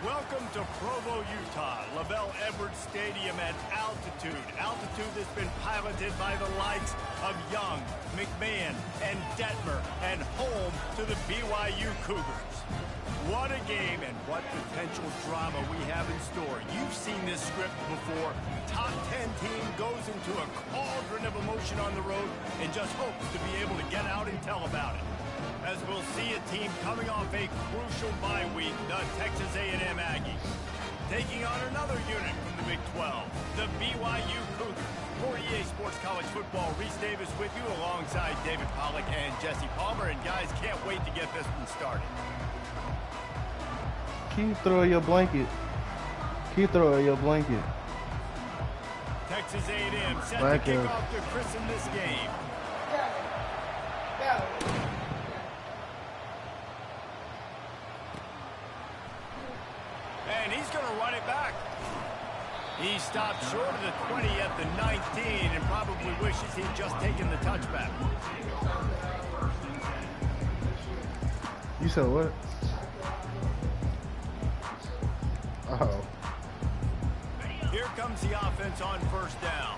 Welcome to Provo, Utah, LaVell Edwards Stadium at altitude. Altitude that's been piloted by the likes of Young, McMahon, and Detmer, and home to the BYU Cougars. What a game and what potential drama we have in store. You've seen this script before. Top 10 team goes into a cauldron of emotion on the road and just hopes to be able to get out and tell about it. As we'll see a team coming off a crucial bye week, the Texas A&M Aggies. Taking on another unit from the Big 12, the BYU Cougars. For EA Sports College Football, Reese Davis with you alongside David Pollack and Jesse Palmer. And guys, can't wait to get this one started. Can you throw your blanket? Can you throw your blanket? Texas A&M set to kick off to christen this game. And he's going to run it back. He stopped short of the 20 at the 19 and probably wishes he'd just taken the touchback. You said what? Uh-oh. Here comes the offense on first down.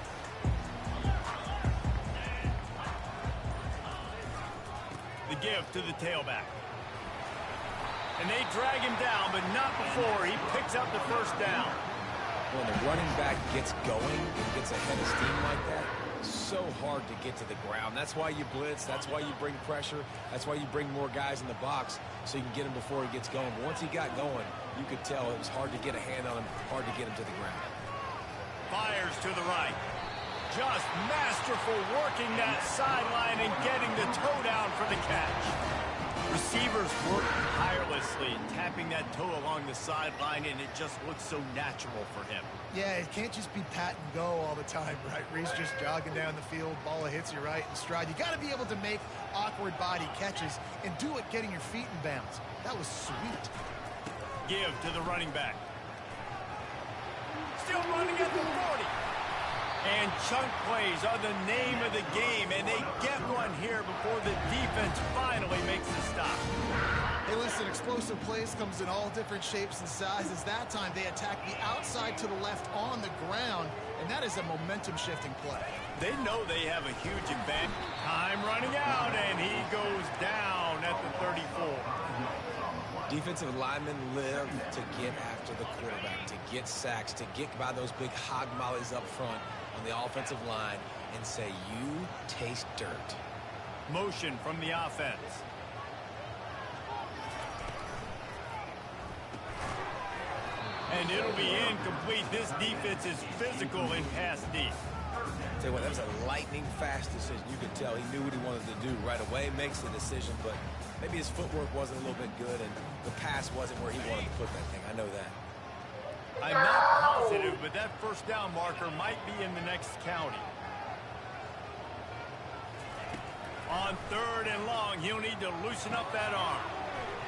The give to the tailback. And they drag him down, but not before he picks up the first down. When the running back gets going and gets ahead of steam like that, so hard to get to the ground. That's why you blitz. That's why you bring pressure. That's why you bring more guys in the box so you can get him before he gets going. But once he got going, you could tell it was hard to get a hand on him, hard to get him to the ground. Fires to the right. Just masterful working that sideline and getting the toe down for the catch. Receivers work tirelessly, tapping that toe along the sideline, and it just looks so natural for him. Yeah, it can't just be pat and go all the time, right? Reese just jogging down the field, ball hits you right in stride. You got to be able to make awkward body catches and do it getting your feet in bounds. That was sweet. Give to the running back. Still running at the 40. And chunk plays are the name of the game, and they get one here before the defense finally makes the stop. Hey, listen, explosive plays comes in all different shapes and sizes. That time they attack the outside to the left on the ground, and that is a momentum-shifting play. They know they have a huge advantage. Time running out, and he goes down at the 34. Defensive linemen live to get after the quarterback, to get sacks, to get by those big hog mollies up front on the offensive line and say, you taste dirt. Motion from the offense. And it'll be incomplete. This defense is physical in pass deep. Tell you what, that was a lightning-fast decision. You could tell he knew what he wanted to do right away, makes the decision, but maybe his footwork wasn't a little bit good, and the pass wasn't where he wanted to put that thing. I know that. I'm not positive, but that first down marker might be in the next county. On 3rd and long, he'll need to loosen up that arm.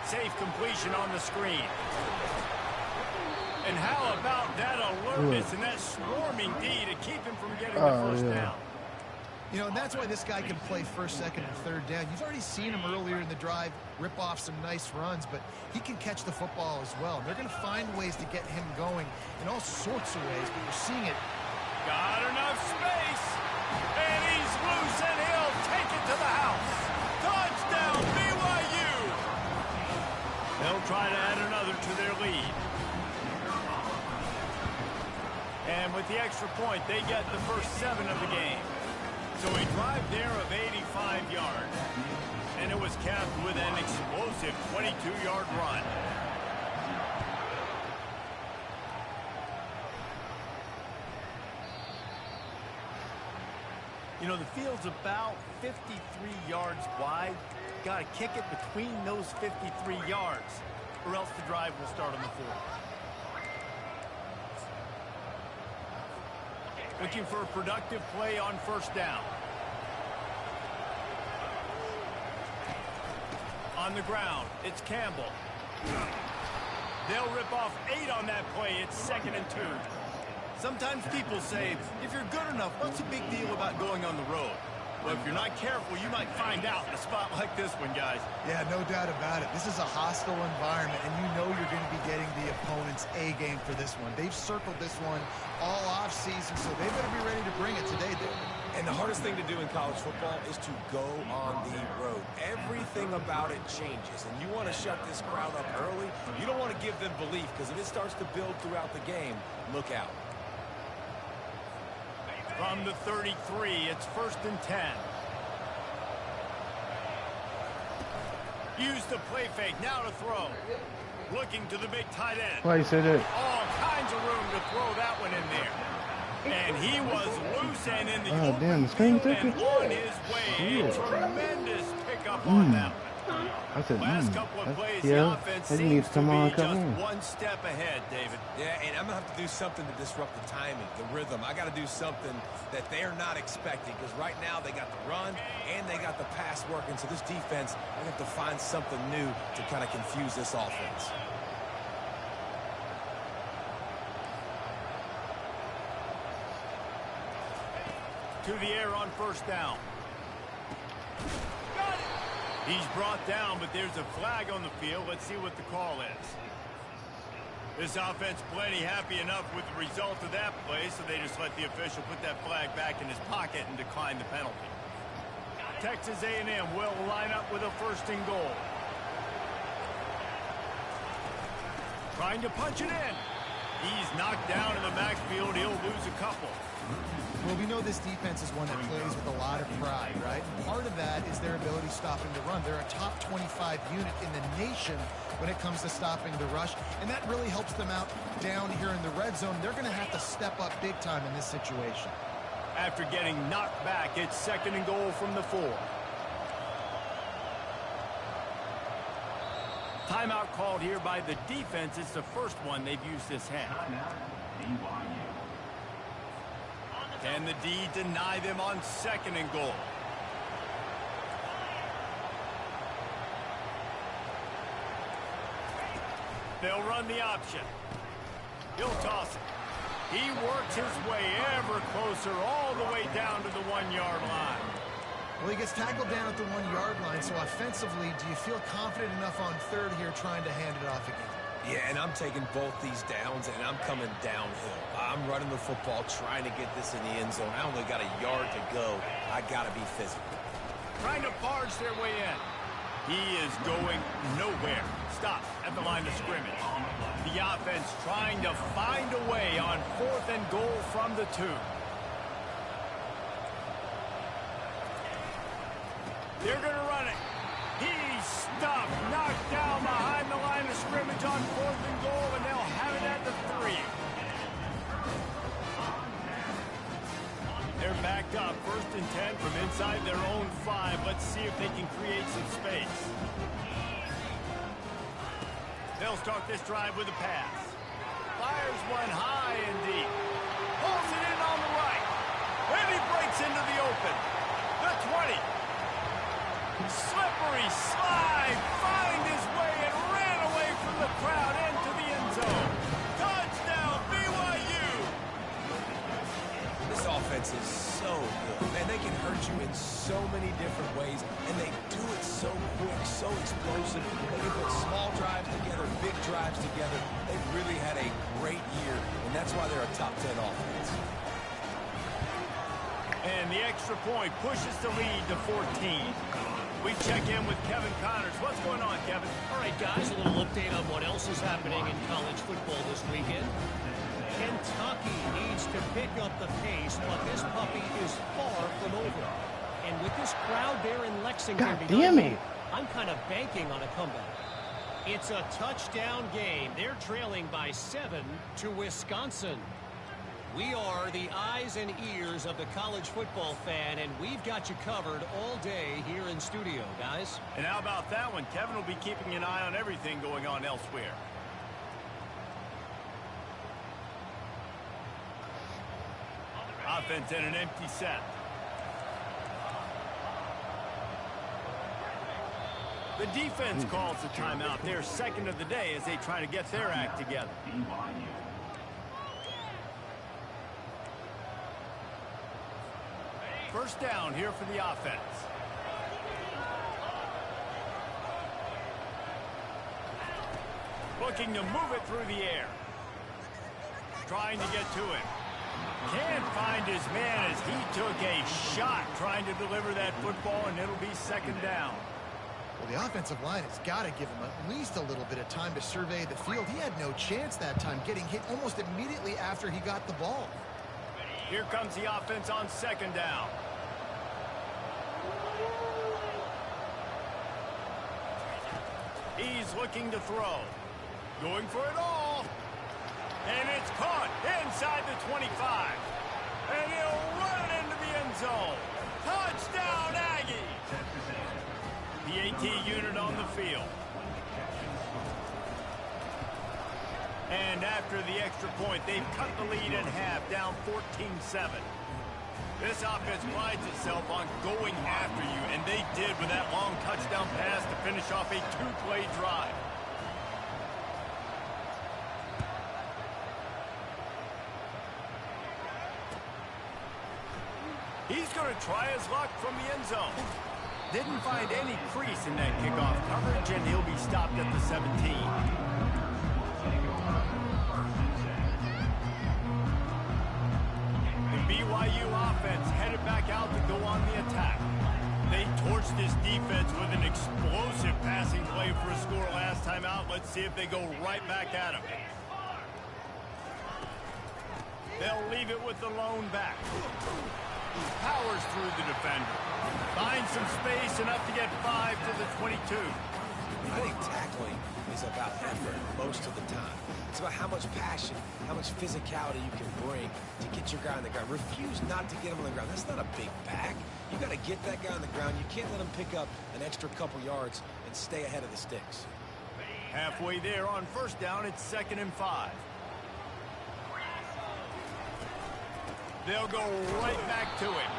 Safe completion on the screen. And how about that alertness and that swarming D to keep him from getting the first down? You know, and that's why this guy can play 1st, 2nd, and 3rd down. You've already seen him earlier in the drive rip off some nice runs, but he can catch the football as well. And they're going to find ways to get him going in all sorts of ways, but you're seeing it. Got enough space, and he's loose, and he'll take it to the house. Touchdown, BYU! They'll try to add another to their lead. And with the extra point, they get the first 7 of the game. So a drive there of 85 yards. And it was capped with an explosive 22-yard run. You know, the field's about 53 yards wide. Got to kick it between those 53 yards, or else the drive will start on the 4. Looking for a productive play on 1st down. On the ground, it's Campbell. They'll rip off 8 on that play. It's 2nd and 2. Sometimes people say, if you're good enough, what's the big deal about going on the road? Well, if you're not careful, you might find out in a spot like this one, guys. Yeah, no doubt about it. This is a hostile environment, and you know you're going to be getting the opponent's A game for this one. They've circled this one all offseason, so they better be ready to bring it today, David. And the hardest thing to do in college football is to go on the road. Everything about it changes, and you want to shut this crowd up early. You don't want to give them belief, because if it starts to build throughout the game, look out. From the 33, it's 1st and 10. Use the play fake, now to throw. Looking to the big tight end. Why you say that? All kinds of room to throw that one in there. And he was loose and in the open damn, the screen field took and it. on his way. A tremendous pickup on that one. I said, Last couple of plays, the yeah, offense that seems needs to to come be on, just come on. one step ahead, David. Yeah, and I'm going to have to do something to disrupt the timing, the rhythm. I got to do something that they're not expecting, because right now they got the run and they got the pass working. So this defense, I have to find something new to kind of confuse this offense. To the air on 1st down. Got it. He's brought down, but there's a flag on the field. Let's see what the call is. This offense plenty happy enough with the result of that play, so they just let the official put that flag back in his pocket and decline the penalty. Texas A&M will line up with a 1st and goal. Trying to punch it in. He's knocked down in the backfield. He'll lose a couple. Well, we know this defense is one that plays with a lot of pride, right? And part of that is their ability stopping the run. They're a top 25 unit in the nation when it comes to stopping the rush, and that really helps them out down here in the red zone. They're going to have to step up big time in this situation. After getting knocked back, it's 2nd and goal from the 4. Timeout called here by the defense. It's the first one they've used this half. Can the D deny them on 2nd and goal? They'll run the option. He'll toss it. He works his way ever closer all the way down to the 1-yard line. Well, he gets tackled down at the 1-yard line, so offensively, do you feel confident enough on 3rd here trying to hand it off again? Yeah, and I'm taking both these downs, and I'm coming downhill. I'm running the football, trying to get this in the end zone. I only got a yard to go. I got to be physical. Trying to barge their way in. He is going nowhere. Stop at the line of scrimmage. The offense trying to find a way on 4th and goal from the 2. They're going to run it. He's stopped, knocked down behind the line of scrimmage on 4th and goal, and they'll have it at the 3. 3. They're backed up, 1st and 10 from inside their own 5. Let's see if they can create some space. They'll start this drive with a pass. Fires one high and deep. Pulls it in on the right. And he breaks into the open. The 20. Slippery slide. Find his way and ran away from the crowd into the end zone. Touchdown, BYU. This offense is so good. Man, they can hurt you in so many different ways, and they do it so quick, so explosive. They can put small drives together, big drives together. They've really had a great year, and that's why they're a top 10 offense. And the extra point pushes the lead to 14. We check in with Kevin Connors. What's going on, Kevin? All right, guys, a little update on what else is happening in college football this weekend. Kentucky needs to pick up the pace, but this puppy is far from over. And with this crowd there in Lexington, God damn it. I'm kind of banking on a comeback. It's a touchdown game. They're trailing by 7 to Wisconsin. We are the eyes and ears of the college football fan, and we've got you covered all day here in studio, guys. And how about that one? Kevin will be keeping an eye on everything going on elsewhere. Offense in an empty set. The defense calls the timeout. Their 2nd of the day as they try to get their act together. First down here for the offense. Looking to move it through the air. Trying to get to it. Can't find his man as he took a shot trying to deliver that football, and it'll be 2nd down. Well, the offensive line has got to give him at least a little bit of time to survey the field. He had no chance that time, getting hit almost immediately after he got the ball. Here comes the offense on 2nd down. He's looking to throw. Going for it all. And it's caught inside the 25. And he'll run it into the end zone. Touchdown, Aggies! The AT unit on the field. And after the extra point, they've cut the lead in half, down 14-7. This offense prides itself on going after you, and they did with that long touchdown pass to finish off a 2-play drive. He's going to try his luck from the end zone. Didn't find any crease in that kickoff coverage, and he'll be stopped at the 17. The BYU offense headed back out to go on the attack. They torched this defense with an explosive passing play for a score last time out. Let's see if they go right back at him. They'll leave it with the lone back. Powers through the defender. Finds some space, enough to get 5 to the 22. I think tackling is about effort most of the time. It's about how much passion, how much physicality you can bring to get your guy on the ground. Refuse not to get him on the ground. That's not a big back. You got to get that guy on the ground. You can't let him pick up an extra couple yards and stay ahead of the sticks. Halfway there on 1st down, it's 2nd and 5. They'll go right back to it.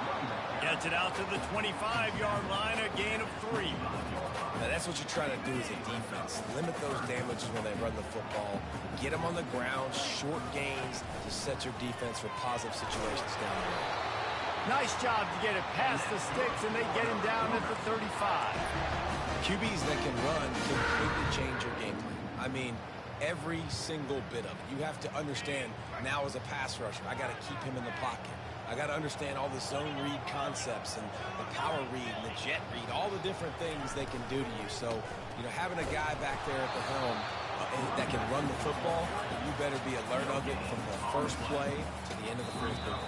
Gets it out to the 25-yard line, a gain of 3. Now that's what you try to do as a defense. Limit those damages when they run the football. Get them on the ground, short gains to set your defense for positive situations down the road. Nice job to get it past the sticks, and they get him down at the 35. QBs that can run completely change your game plan. I mean, every single bit of it. You have to understand now as a pass rusher, I got to keep him in the pocket. I got to understand all the zone read concepts and the power read and the jet read, all the different things they can do to you. So, you know, having a guy back there at the helm that can run the football, you better be alert of it from the first play to the end of the first quarter.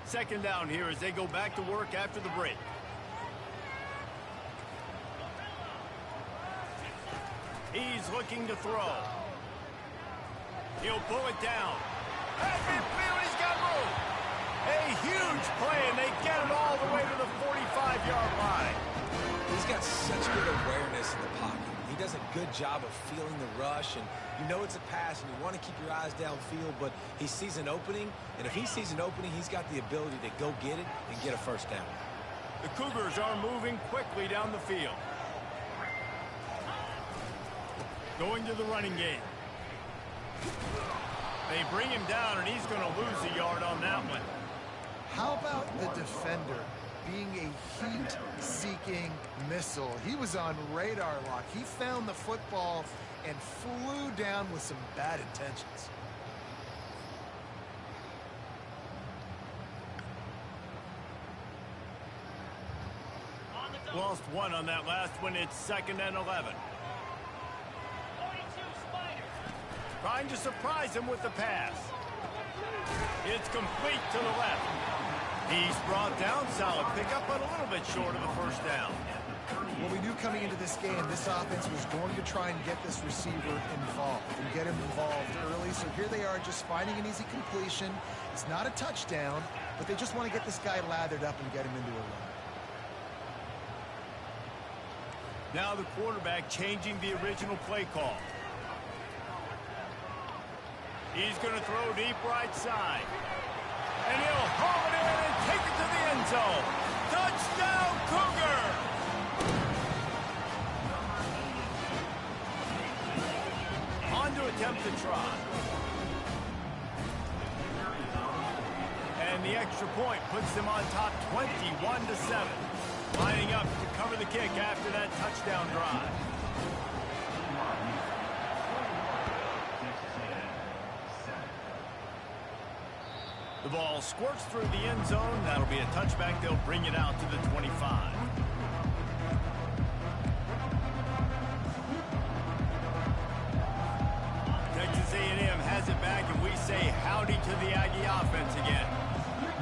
Second down here as they go back to work after the break. He's looking to throw. He'll pull it down. At midfield, he's got room. A huge play, and they get it all the way to the 45-yard line. He's got such good awareness in the pocket. He does a good job of feeling the rush, and you know it's a pass, and you want to keep your eyes downfield, but he sees an opening, and if he sees an opening, he's got the ability to go get it and get a first down. The Cougars are moving quickly down the field. Going to the running game. They bring him down, and he's going to lose a yard on that one. How about the defender being a heat-seeking missile? He was on radar lock. He found the football and flew down with some bad intentions. Lost one on that last one. It's 2nd and 11. Trying to surprise him with the pass. It's complete to the left. He's brought down. Solid pickup, but a little bit short of the first down. Well, we knew coming into this game, this offense was going to try and get this receiver involved and get him involved early. So here they are just finding an easy completion. It's not a touchdown, but they just want to get this guy lathered up and get him into a run. Now the quarterback changing the original play call. He's going to throw deep right side. And he'll haul it in and take it to the end zone. Touchdown, Cougar! On to attempt the try. And the extra point puts them on top 21-7. Lining up to cover the kick after that touchdown drive. The ball squirts through the end zone. That'll be a touchback. They'll bring it out to the 25. Texas A&M has it back, and we say howdy to the Aggie offense again.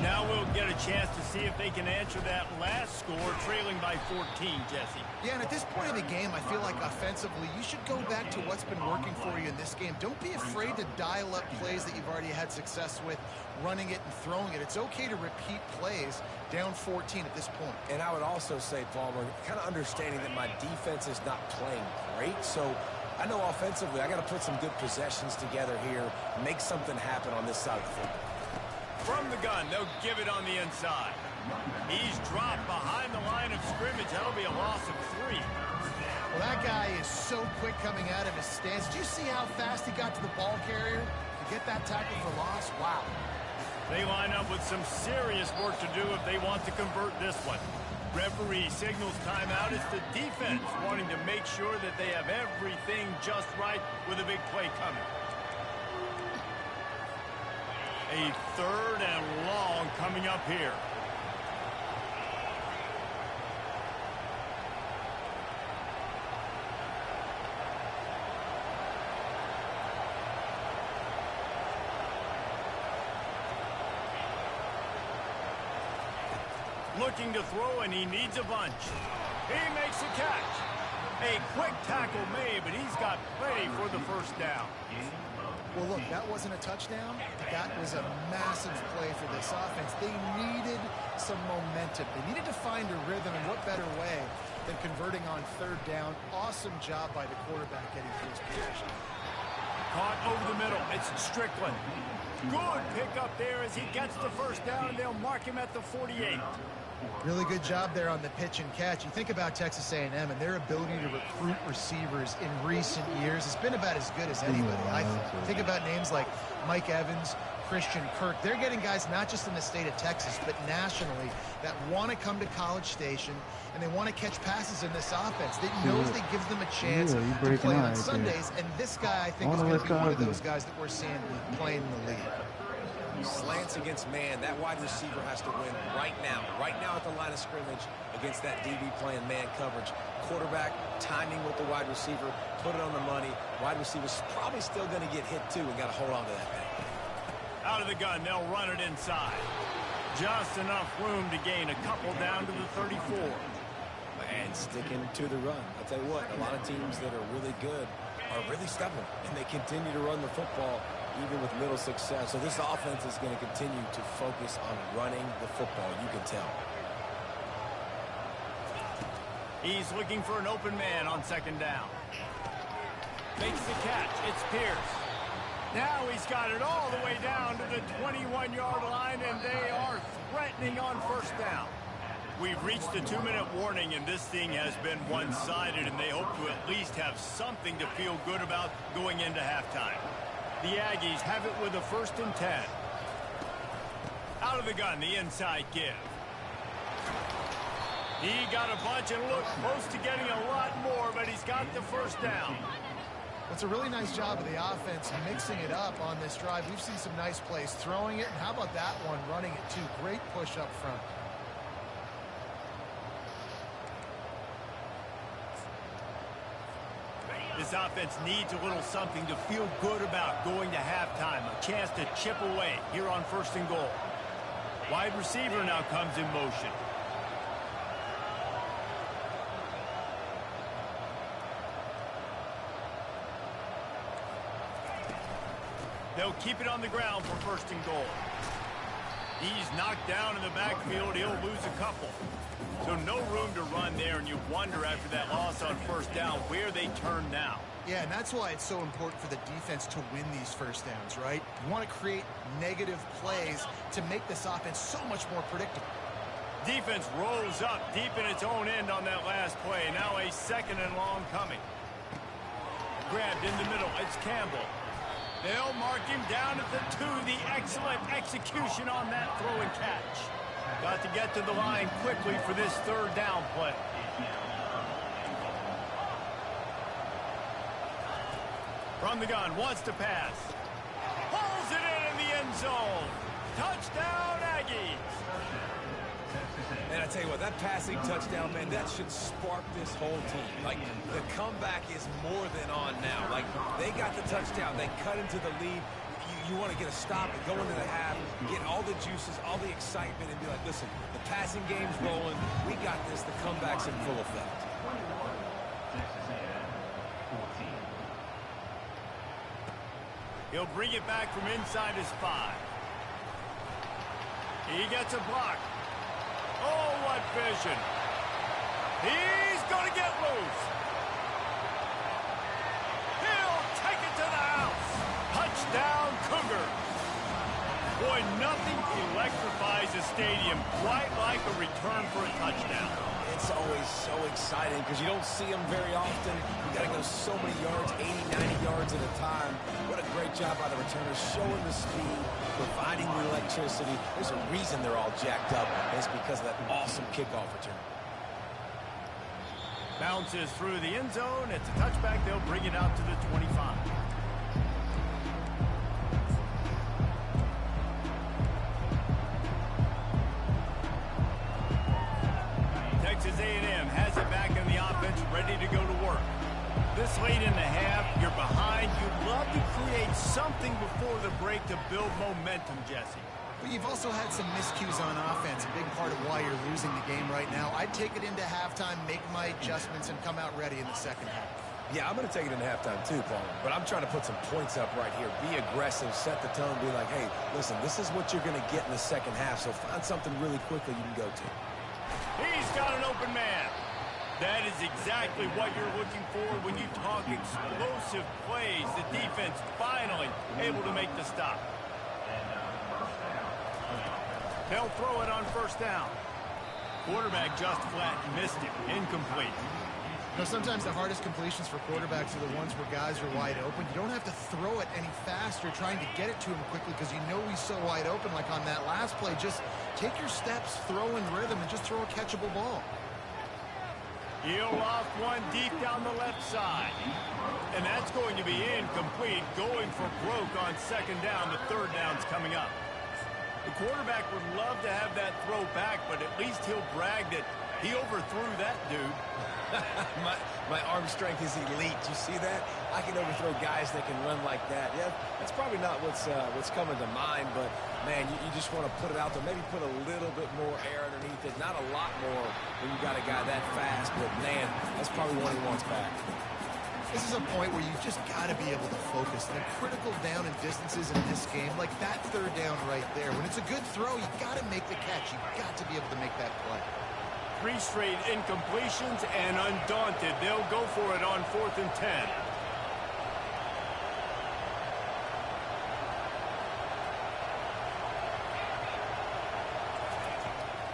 Now we'll get a chance to see if they can answer that last score, trailing by 14, Jesse. Yeah, and at this point in the game, I feel like offensively, you should go back to what's been working for you in this game. Don't be afraid to dial up plays that you've already had success with, running it and throwing it. It's okay to repeat plays down 14 at this point. And I would also say, Palmer, kind of understanding that my defense is not playing great, so I know offensively I got to put some good possessions together here, make something happen on this side of the football. From the gun, they'll give it on the inside. He's dropped behind the line of scrimmage. That'll be a loss of 3. Well, that guy is so quick coming out of his stance. Do you see how fast he got to the ball carrier to get that tackle for loss? Wow. They line up with some serious work to do if they want to convert this one. Referee signals timeout. It's the defense wanting to make sure that they have everything just right with a big play coming. A 3rd and long coming up here. Looking to throw, and he needs a bunch. He makes a catch. A quick tackle made, but he's got plenty for the first down. Well, look, that wasn't a touchdown. That was a massive play for this offense. They needed some momentum. They needed to find a rhythm, and what better way than converting on 3rd down. Awesome job by the quarterback getting to his position. Caught over the middle. It's Strickland. Good pickup there as he gets the first down, and they'll mark him at the 48. Really good job there on the pitch and catch. You think about Texas A&M and their ability to recruit receivers in recent years. It's been about as good as anybody, I think. Think about names like Mike Evans, Christian Kirk. They're getting guys not just in the state of Texas, but nationally that want to come to College Station, and they want to catch passes in this offense. That knows they give them a chance to play on Sundays, and this guy, I think, is going to be one of those guys that we're seeing playing in the league. Slants against man. That wide receiver has to win right now at the line of scrimmage against that DB playing man coverage. Quarterback timing with the wide receiver, put it on the money. Wide receiver's probably still going to get hit too and got to hold on to that thing. Out of the gun, they'll run it inside. Just enough room to gain a couple down to the 34. And sticking to the run. I'll tell you what, a lot of teams that are really good are really stubborn, and they continue to run the football even with little success. So this offense is going to continue to focus on running the football, you can tell. He's looking for an open man on second down. Makes the catch. It's Pierce. Now he's got it all the way down to the 21-yard line, and they are threatening on first down. We've reached the 2-minute warning, and this thing has been one-sided, and they hope to at least have something to feel good about going into halftime. The Aggies have it with a 1st and 10. Out of the gun, the inside give. He got a bunch and looked close to getting a lot more, but he's got the first down. It's a really nice job of the offense mixing it up on this drive. We've seen some nice plays throwing it, and how about that one running it too? Great push up front. This offense needs a little something to feel good about going to halftime. A chance to chip away here on 1st and goal. Wide receiver now comes in motion. They'll keep it on the ground for 1st and goal. He's knocked down in the backfield. He'll lose a couple. So no room to run there, and you wonder after that loss on first down where they turn now. Yeah, and that's why it's so important for the defense to win these first downs, right? You want to create negative plays to make this offense so much more predictable. Defense rolls up deep in its own end on that last play. Now a 2nd and long coming. Grabbed in the middle. It's Campbell. They'll mark him down at the 2. The excellent execution on that throw and catch. Got to get to the line quickly for this 3rd down play. From the gun, wants to pass. Pulls it in the end zone. Touchdown, Aggies. And I tell you what, that passing touchdown, man, that should spark this whole team. Like, the comeback is more than on now. Like, they got the touchdown. They cut into the lead. You want to get a stop and go into the half, get all the juices, all the excitement, and be like, listen, the passing game's rolling. We got this. The comeback's in full effect. He'll bring it back from inside his 5. He gets a block. Oh, what vision. He's going to get loose. He'll take it to the house. Touchdown, Cougar. Boy, nothing electrifies a stadium quite like a return for a touchdown. It's always so exciting because you don't see them very often. You got to go so many yards, 80, 90 yards at a time. What a great job by the returners, showing the speed, providing the electricity. There's a reason they're all jacked up, and it's because of that awesome kickoff return. Bounces through the end zone. It's a touchback. They'll bring it out to the 25. Texas A&M has it back in the offense, ready to go to work. This late in the half, you're behind. You'd love to create something before the break to build momentum, Jesse. But you've also had some miscues on offense, a big part of why you're losing the game right now. I'd take it into halftime, make my adjustments, and come out ready in the second half. Yeah, I'm going to take it into halftime too, Paul. But I'm trying to put some points up right here. Be aggressive, set the tone, be like, hey, listen, this is what you're going to get in the second half, so find something really quickly you can go to. He's got an open man. That is exactly what you're looking for when you talk explosive plays. The defense finally able to make the stop. They'll throw it on first down. Quarterback just flat missed it. Incomplete. You know, sometimes the hardest completions for quarterbacks are the ones where guys are wide open. You don't have to throw it any faster trying to get it to him quickly because you know he's so wide open like on that last play. Just take your steps, throw in rhythm, and just throw a catchable ball. He'll loft one deep down the left side. And that's going to be incomplete. Going for broke on second down. The third down's coming up. The quarterback would love to have that throw back, but at least he'll brag that He overthrew that dude. my arm strength is elite. You see that? I can overthrow guys that can run like that. Yeah, that's probably not what's coming to mind, but, man, you just want to put it out there. Maybe put a little bit more air underneath it. Not a lot more when you got a guy that fast, but, man, that's probably one he wants back. This is a point where you just got to be able to focus. The critical down and distances in this game, like that third down right there. When it's a good throw, you got to make the catch. You got to be able to make that play. 3 straight incompletions, and undaunted, they'll go for it on 4th and 10.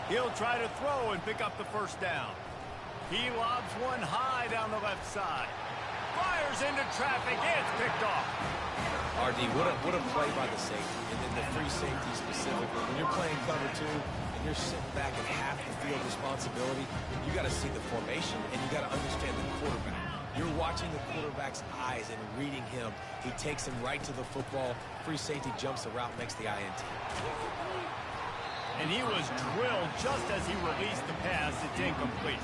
He'll try to throw and pick up the first down. He lobs one high down the left side. Fires into traffic. It's picked off. RD, what a play by the safety, and then the free safety specifically. When you're playing cover 2 and you're sitting back at half the field responsibility, you got to see the formation, and you got to understand the quarterback. You're watching the quarterback's eyes and reading him. He takes him right to the football. Free safety jumps the route, makes the INT. And he was drilled just as he released the pass. It's incomplete.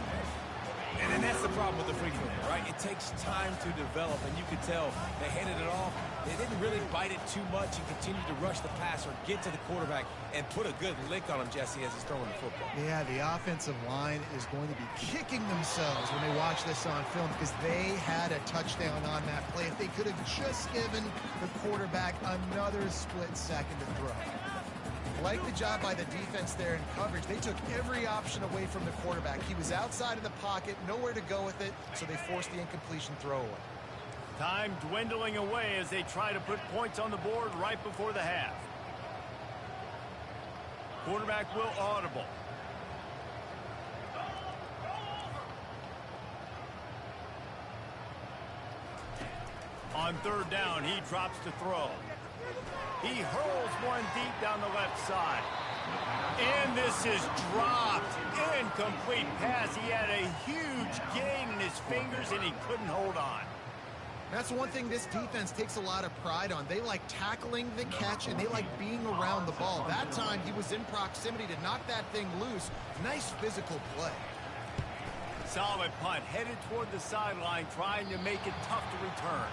And that's the problem with the free football, right? It takes time to develop, and you could tell they handed it off. They didn't really bite it too much and continue to rush the passer, get to the quarterback, and put a good lick on him, Jesse, as he's throwing the football. Yeah, the offensive line is going to be kicking themselves when they watch this on film because they had a touchdown on that play. If they could have just given the quarterback another split second to throw. Like the job by the defense there in coverage. They took every option away from the quarterback. He was outside of the pocket, nowhere to go with it, so they forced the incompletion throwaway. Time dwindling away as they try to put points on the board right before the half. Quarterback will audible. On 3rd down, he drops to throw. He hurls one deep down the left side. And this is dropped. Incomplete pass. He had a huge gain in his fingers, and he couldn't hold on. That's one thing this defense takes a lot of pride on. They like tackling the catch, and they like being around the ball. That time, he was in proximity to knock that thing loose. Nice physical play. Solid punt, headed toward the sideline, trying to make it tough to return.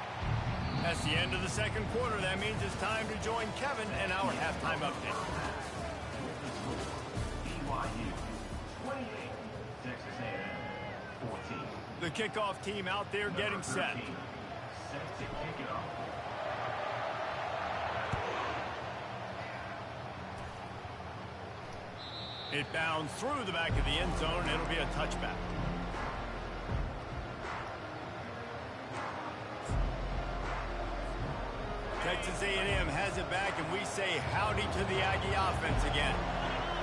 That's the end of the 2nd quarter. That means it's time to join Kevin and our halftime update. BYU 28, Texas A&M 14. The kickoff team out there getting set. Set to kick it off. It bounds through the back of the end zone, and it'll be a touchback. Texas A&M has it back, and we say howdy to the Aggie offense again.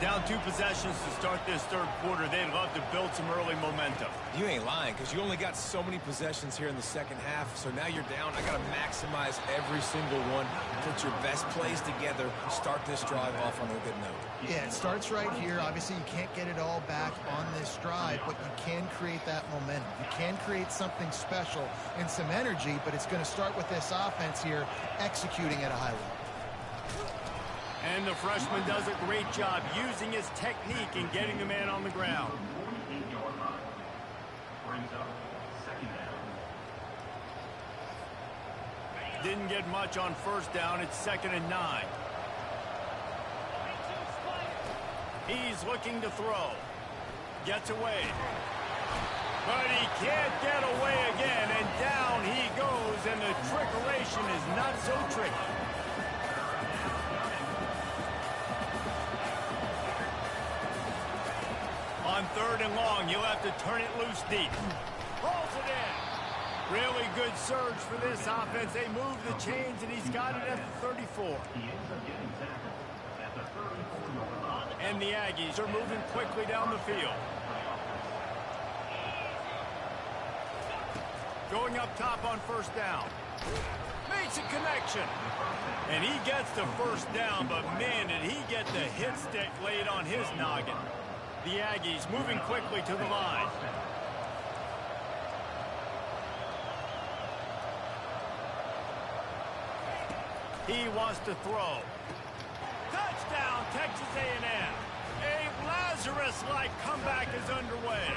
Down 2 possessions to start this 3rd quarter. They'd love to build some early momentum. You ain't lying, because you only got so many possessions here in the 2nd half, so now you're down. I got to maximize every single one, put your best plays together, start this drive off on a good note. Yeah, it starts right here. Obviously, you can't get it all back on this drive, but you can create that momentum. You can create something special and some energy, but it's going to start with this offense here executing at a high level. And the freshman does a great job using his technique and getting the man on the ground. 48-yard line. Brings up 2nd down. Didn't get much on 1st down. It's 2nd and 9. He's looking to throw. Gets away. But he can't get away again, and down he goes, and the trickeration is not so tricky. On 3rd and long, you'll have to turn it loose deep. Pulls it in. Really good surge for this offense. They move the chains, and he's got it at the 34. He ends up getting tackled at the 34-yard line. And the Aggies are moving quickly down the field. Going up top on 1st down. Makes a connection. And he gets the 1st down, but man, did he get the hit stick laid on his noggin. The Aggies moving quickly to the line. He wants to throw. Touchdown, Texas A&M. A Lazarus just like comeback is underway.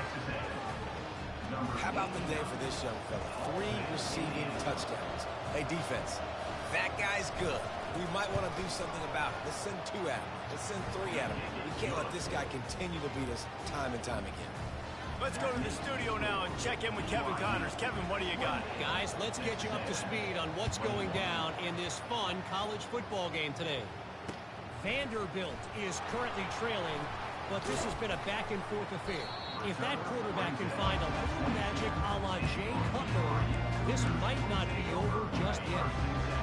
How about the day for this young fella? 3 receiving touchdowns. Hey, defense, that guy's good. We might want to do something about it. Let's send 2 at him. Let's send 3 at him. We can't let this guy continue to beat us time and time again. Let's go to the studio now and check in with Kevin Connors. Kevin, what do you got? Guys, let's get you up to speed on what's going down in this fun college football game today. Vanderbilt is currently trailing, but this has been a back-and-forth affair. If that quarterback can find a little magic a la Jay Cutler, this might not be over just yet.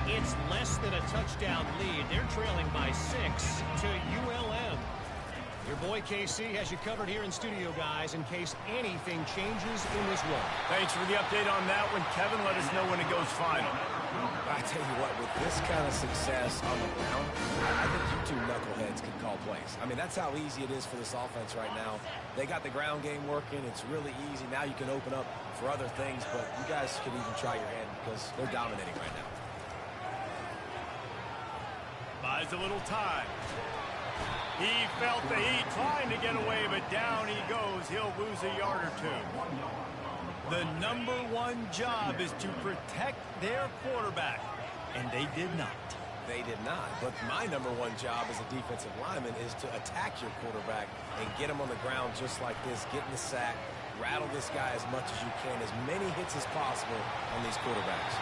It's less than a touchdown lead. They're trailing by 6 to ULM. Your boy KC has you covered here in studio, guys, in case anything changes in this one. Thanks for the update on that one, Kevin. Let us know when it goes final. I tell you what, with this kind of success on the ground, I think you 2 knuckleheads can call plays. I mean, that's how easy it is for this offense right now. They got the ground game working. It's really easy. Now you can open up for other things, but you guys could even try your hand because they're dominating right now. Buys a little time. He felt the heat trying to get away, but down he goes. He'll lose a yard or 2. The number 1 job is to protect their quarterback, and they did not. They did not, but my number 1 job as a defensive lineman is to attack your quarterback and get him on the ground just like this, get in the sack, rattle this guy as much as you can, as many hits as possible on these quarterbacks.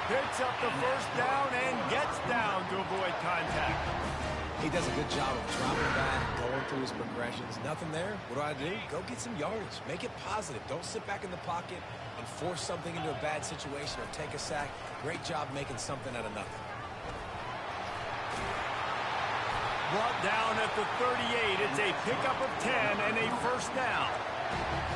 Picks up the first down and gets down to avoid contact. He does a good job of dropping back, going through his progressions. Nothing there. What do? Go get some yardage. Make it positive. Don't sit back in the pocket and force something into a bad situation or take a sack. Great job making something out of nothing. Brought down at the 38. It's a pickup of 10 and a first down.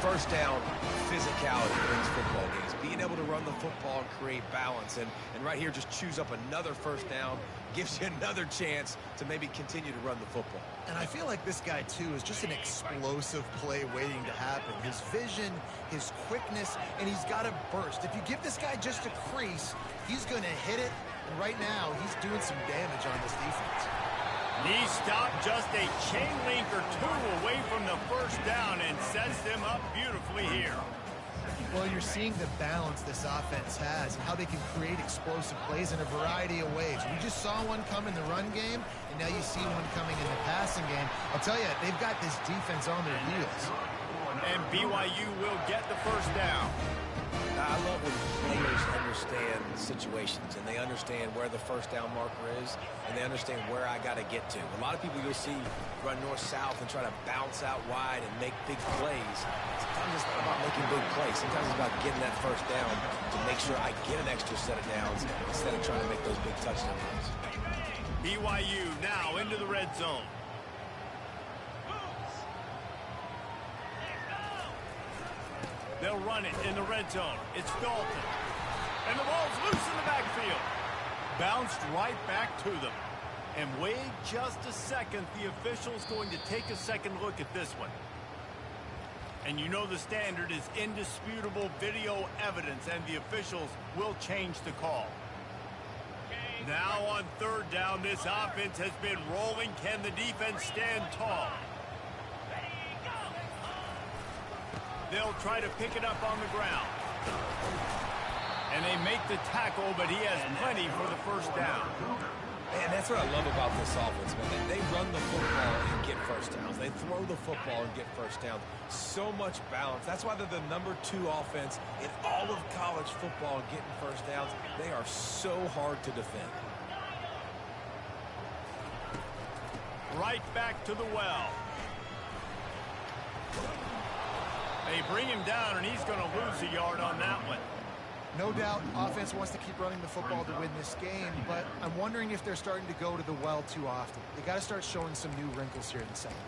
First down, physicality wins football games. Being able to run the football and create balance. And right here, just choose up another first down. Gives you another chance to maybe continue to run the football. And I feel like this guy, too, is just an explosive play waiting to happen. His vision, his quickness, and he's got a burst. If you give this guy just a crease, he's going to hit it. And right now, he's doing some damage on this defense. He stopped just a chain link or 2 away from the first down and sets them up beautifully here. Well, you're seeing the balance this offense has and how they can create explosive plays in a variety of ways. We just saw one come in the run game, and now you see one coming in the passing game. I'll tell you, they've got this defense on their heels. And BYU will get the first down. I love when players understand situations and they understand where the first down marker is and they understand where I got to get to. A lot of people you'll see run north-south and try to bounce out wide and make big plays. Sometimes it's not about making big plays. Sometimes it's about getting that first down to make sure I get an extra set of downs instead of trying to make those big touchdown runs. BYU now into the red zone. They'll run it in the red zone. It's Dalton. And the ball's loose in the backfield. Bounced right back to them. And wait just a second. The official's going to take a second look at this one. And you know the standard is indisputable video evidence, and the officials will change the call. Now on third down, this offense has been rolling. Can the defense stand tall? They'll try to pick it up on the ground. And they make the tackle, but he has plenty for the first down. And that's what I love about this offense, man. They run the football and get first downs. They throw the football and get first downs. So much balance. That's why they're the #2 offense in all of college football getting first downs. They are so hard to defend. Right back to the well. They bring him down, and he's going to lose a yard on that one. No doubt, offense wants to keep running the football to win this game, but I'm wondering if they're starting to go to the well too often. They got to start showing some new wrinkles here in the second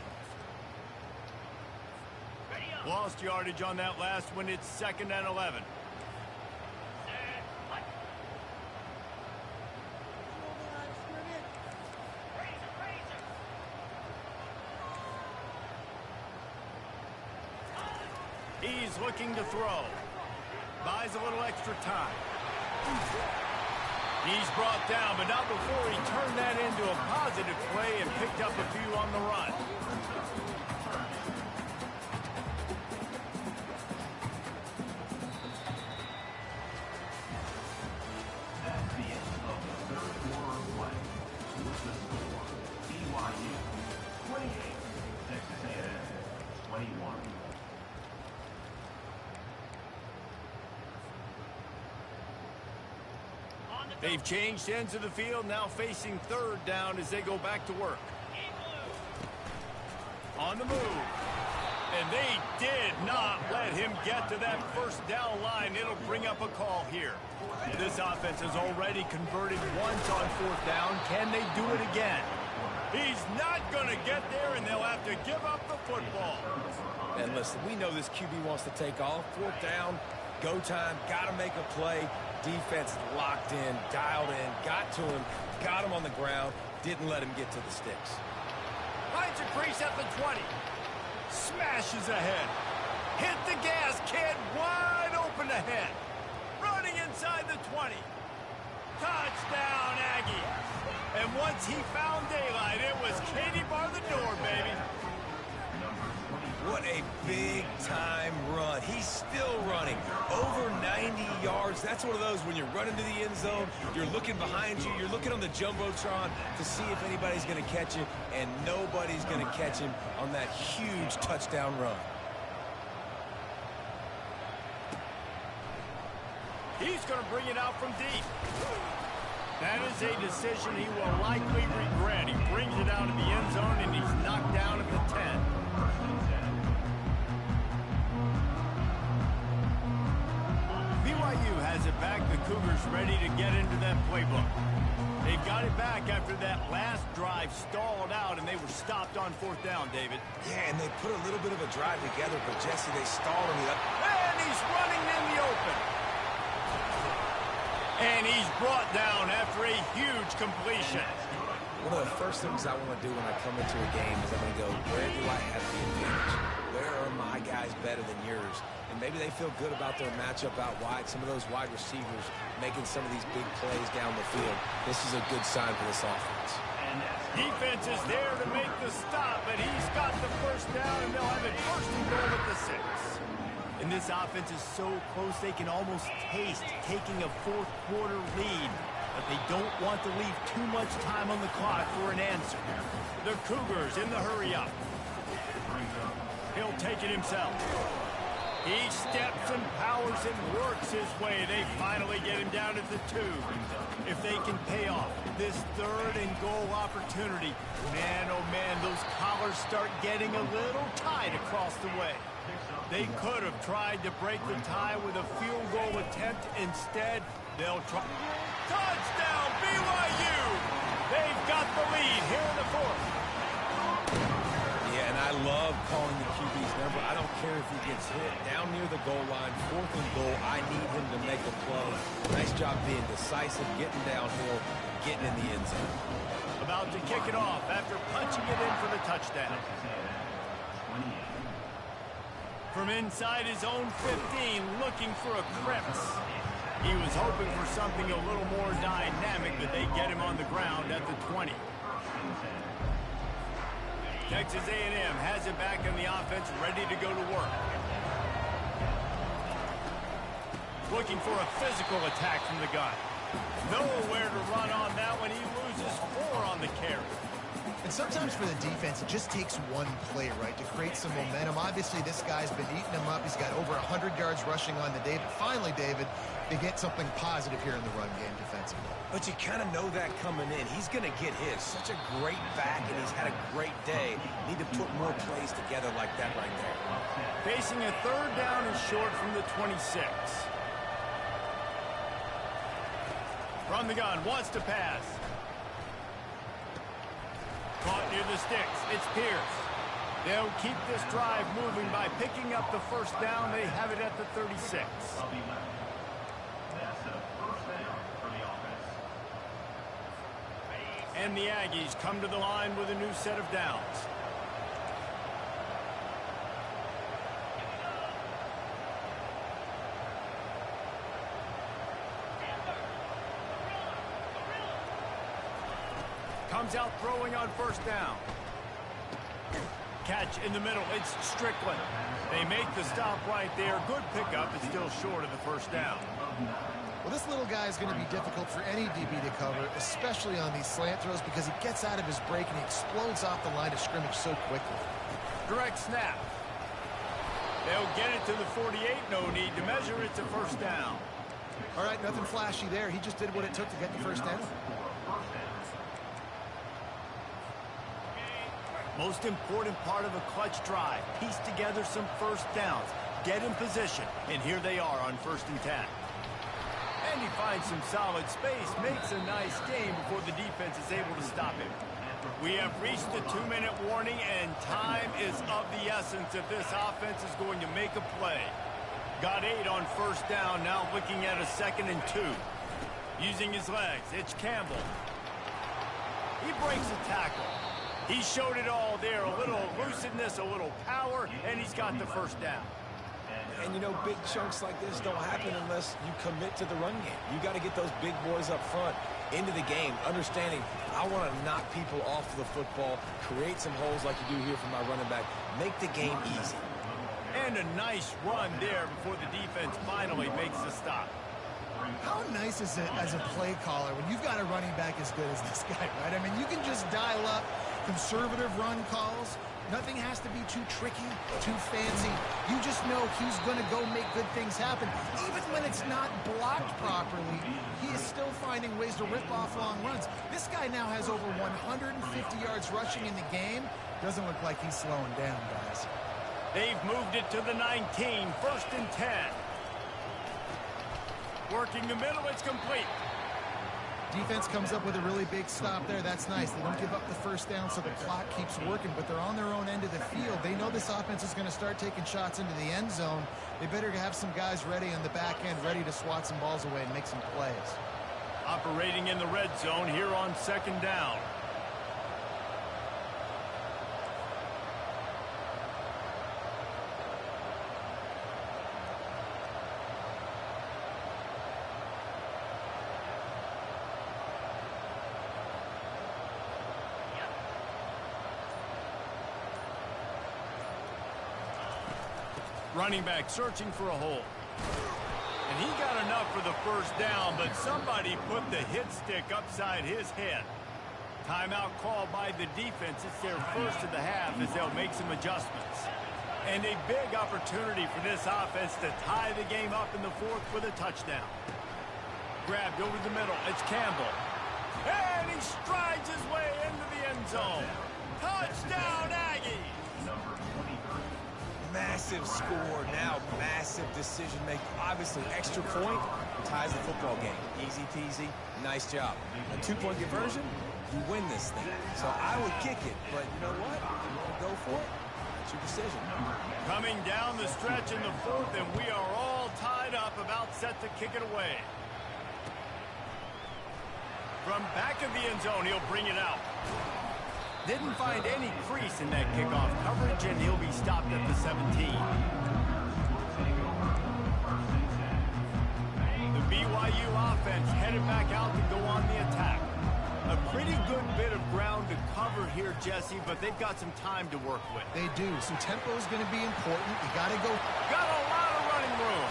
half. Lost yardage on that last one. It's 2nd and 11. He's looking to throw. Buys a little extra time. He's brought down, but not before he turned that into a positive play and picked up a few on the run. They've changed ends of the field, now facing third down as they go back to work. On the move. And they did not let him get to that first down line. It'll bring up a call here. This offense has already converted once on fourth down. Can they do it again? He's not going to get there, and they'll have to give up the football. And listen, we know this QB wants to take off. Fourth down, go time, got to make a play. Defense locked in, dialed in, got to him, got him on the ground, didn't let him get to the sticks. Finds a crease at the 20. Smashes ahead. Hit the gas, kid. Wide open ahead. Running inside the 20. Touchdown, Aggie. And once he found daylight, it was Katie bar the door, baby. What a big-time run. He's still running. Over 90 yards. That's one of those when you're running to the end zone, you're looking behind you, you're looking on the Jumbotron to see if anybody's going to catch you, and nobody's going to catch him on that huge touchdown run. He's going to bring it out from deep. That is a decision he will likely regret. He brings it out of the end zone, and he's knocked down at the 10. BYU has it back. The Cougars ready to get into that playbook. They've got it back after that last drive stalled out, and they were stopped on fourth down, David. Yeah, and they put a little bit of a drive together, but Jesse, they stalled him. And he's running in the open. And he's brought down after a huge completion. One of the first things I want to do when I come into a game is I'm going to go, where do I have the advantage? Where are my guys better than yours? And maybe they feel good about their matchup out wide. Some of those wide receivers making some of these big plays down the field. This is a good sign for this offense. Defense is there to make the stop, but he's got the first down, and they'll have it first and goal at the 6. And this offense is so close they can almost taste taking a fourth quarter lead. But they don't want to leave too much time on the clock for an answer. The Cougars in the hurry-up. He'll take it himself. He steps and powers and works his way. They finally get him down at the 2. If they can pay off this third and goal opportunity, man, oh man, those collars start getting a little tight across the way. They could have tried to break the tie with a field goal attempt. Instead, they'll try. Touchdown, BYU! They've got the lead here in the 4th. Yeah, and I love calling the QB's number. I don't care if he gets hit down near the goal line, 4th and goal. I need him to make a play. Nice job being decisive, getting downhill, getting in the end zone. About to kick it off after punching it in for the touchdown. From inside his own 15, looking for a crevice. He was hoping for something a little more dynamic, but they get him on the ground at the 20. Texas A&M has it back in the offense, ready to go to work. Looking for a physical attack from the gun. Nowhere to run on that one. He loses 4 on the carry. And sometimes for the defense, it just takes one play, right, to create some momentum. Obviously, this guy's been eating him up. He's got over 100 yards rushing on the day. But finally, David, they get something positive here in the run game defensively. But you kind of know that coming in. He's going to get his. Such a great back, and he's had a great day. Need to put more plays together like that right there. Facing a third down and short from the 26. From the gun, wants to pass. Caught near the sticks. It's Pierce. They'll keep this drive moving by picking up the first down. They have it at the 36. And the Aggies come to the line with a new set of downs. Comes out throwing on first down. Catch in the middle. It's Strickland. They make the stop right there. Good pickup. It's still short of the first down. Well, this little guy is going to be difficult for any DB to cover, especially on these slant throws, because he gets out of his break and he explodes off the line of scrimmage so quickly. Direct snap. They'll get it to the 48. No need to measure. It's a first down. All right, nothing flashy there. He just did what it took to get the first down. Most important part of a clutch drive. Piece together some first downs. Get in position. And here they are on 1st and 10. And he finds some solid space. Makes a nice gain before the defense is able to stop him. We have reached the 2-minute warning, and time is of the essence if this offense is going to make a play. Got 8 on 1st down, now looking at a 2nd and 2. Using his legs, it's Campbell. He breaks a tackle. He showed it all there, a little elusiveness, a little power, and he's got the first down. And, you know, big chunks like this don't happen unless you commit to the run game. You got to get those big boys up front into the game, understanding I want to knock people off the football, create some holes like you do here for my running back, make the game easy. And a nice run there before the defense finally makes the stop. How nice is it as a play caller when you've got a running back as good as this guy, right? I mean, you can just dial up conservative run calls. Nothing has to be too tricky, too fancy. You just know he's going to go make good things happen. Even when it's not blocked properly, he is still finding ways to rip off long runs. This guy now has over 150 yards rushing in the game. Doesn't look like he's slowing down, guys. They've moved it to the 19, 1st and 10. Working the middle, it's complete. Defense comes up with a really big stop there. That's nice. They don't give up the first down, so the clock keeps working, but they're on their own end of the field. They know this offense is going to start taking shots into the end zone. They better have some guys ready on the back end, ready to swat some balls away and make some plays. Operating in the red zone here on 2nd down. Running back searching for a hole. And he got enough for the first down, but somebody put the hit stick upside his head. Timeout called by the defense. It's their first of the half as they'll make some adjustments. And a big opportunity for this offense to tie the game up in the 4th with a touchdown. Grabbed over the middle. It's Campbell. And he strides his way into the end zone. Touchdown, Aggies! Massive score, now massive decision-making. Obviously, extra point ties the football game. Easy peasy, nice job. A 2-point conversion, you win this thing. So I would kick it, but you know what? You want to go for it? It's your decision. Coming down the stretch in the 4th, and we are all tied up, about set to kick it away. From back of the end zone, he'll bring it out. Didn't find any crease in that kickoff coverage, and he'll be stopped at the 17. The BYU offense headed back out to go on the attack. A pretty good bit of ground to cover here, Jesse, but they've got some time to work with. They do. So tempo is going to be important. You got to go. Got a lot of running room.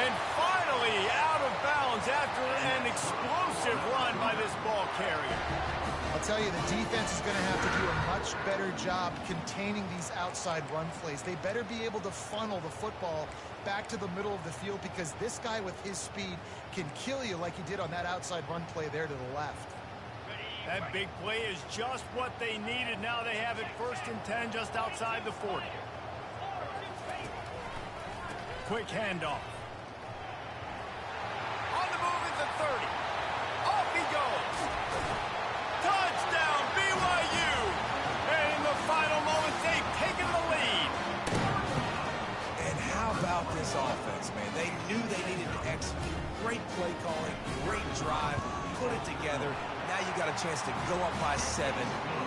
And finally out of bounds after an explosive run by this ball carrier. I'll tell you, the defense is going to have to do a much better job containing these outside run plays. They better be able to funnel the football back to the middle of the field, because this guy with his speed can kill you like he did on that outside run play there to the left. That big play is just what they needed. Now they have it 1st and 10 just outside the 40. Quick handoff. On the move at the 30. Off he goes. Touchdown, BYU! And in the final moments, they've taken the lead. And how about this offense, man? They knew they needed to execute. Great play calling, great drive, put it together. Now you got a chance to go up by 7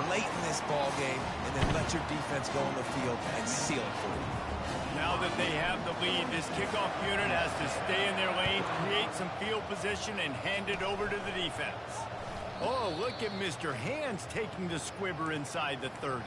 late in this ball game, and then let your defense go on the field and seal it for you. Now that they have the lead, this kickoff unit has to stay in their lane, create some field position, and hand it over to the defense. Oh, look at Mr. Hands taking the squibber inside the 30.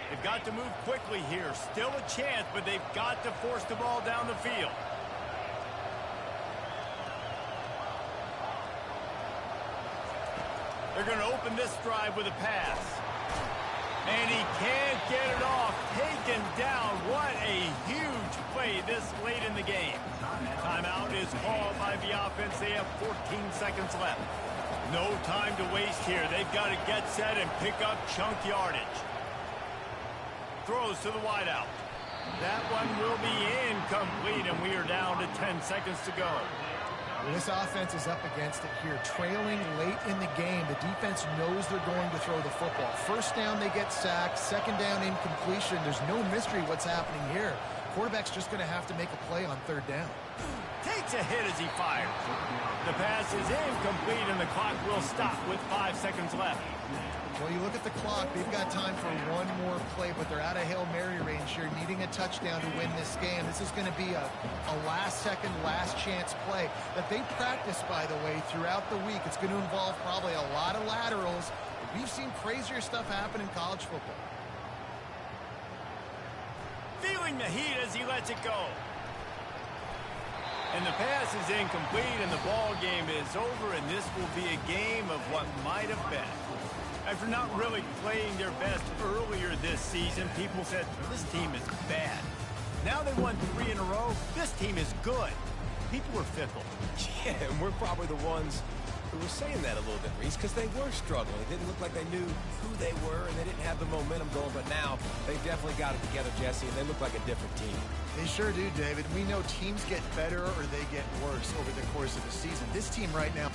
They've got to move quickly here. Still a chance, but they've got to force the ball down the field. They're going to open this drive with a pass. And he can't get it off. Taken down. What a huge play this late in the game. Timeout is called by the offense. They have 14 seconds left. No time to waste here. They've got to get set and pick up chunk yardage. Throws to the wideout. That one will be incomplete, and we are down to 10 seconds to go. This offense is up against it here, trailing late in the game. The defense knows they're going to throw the football. First down, they get sacked. Second down, incompletion. There's no mystery what's happening here. Quarterback's just going to have to make a play on third down. Takes a hit as he fires. The pass is incomplete, and the clock will stop with 5 seconds left. Well, you look at the clock, they've got time for one more play, but they're out of Hail Mary range here, needing a touchdown to win this game. This is going to be a last-second, last-chance play that they practice, by the way, throughout the week. It's going to involve probably a lot of laterals. We've seen crazier stuff happen in college football. Feeling the heat as he lets it go. And the pass is incomplete, and the ball game is over, and this will be a game of what might have been. After not really playing their best earlier this season, people said, this team is bad. Now they won 3 in a row. This team is good. People are fickle. Yeah, and we're probably the ones who were saying that a little bit, Reese, because they were struggling. It didn't look like they knew who they were, and they didn't have the momentum going. But now they definitely got it together, Jesse, and they look like a different team. They sure do, David. We know teams get better or they get worse over the course of the season. This team right now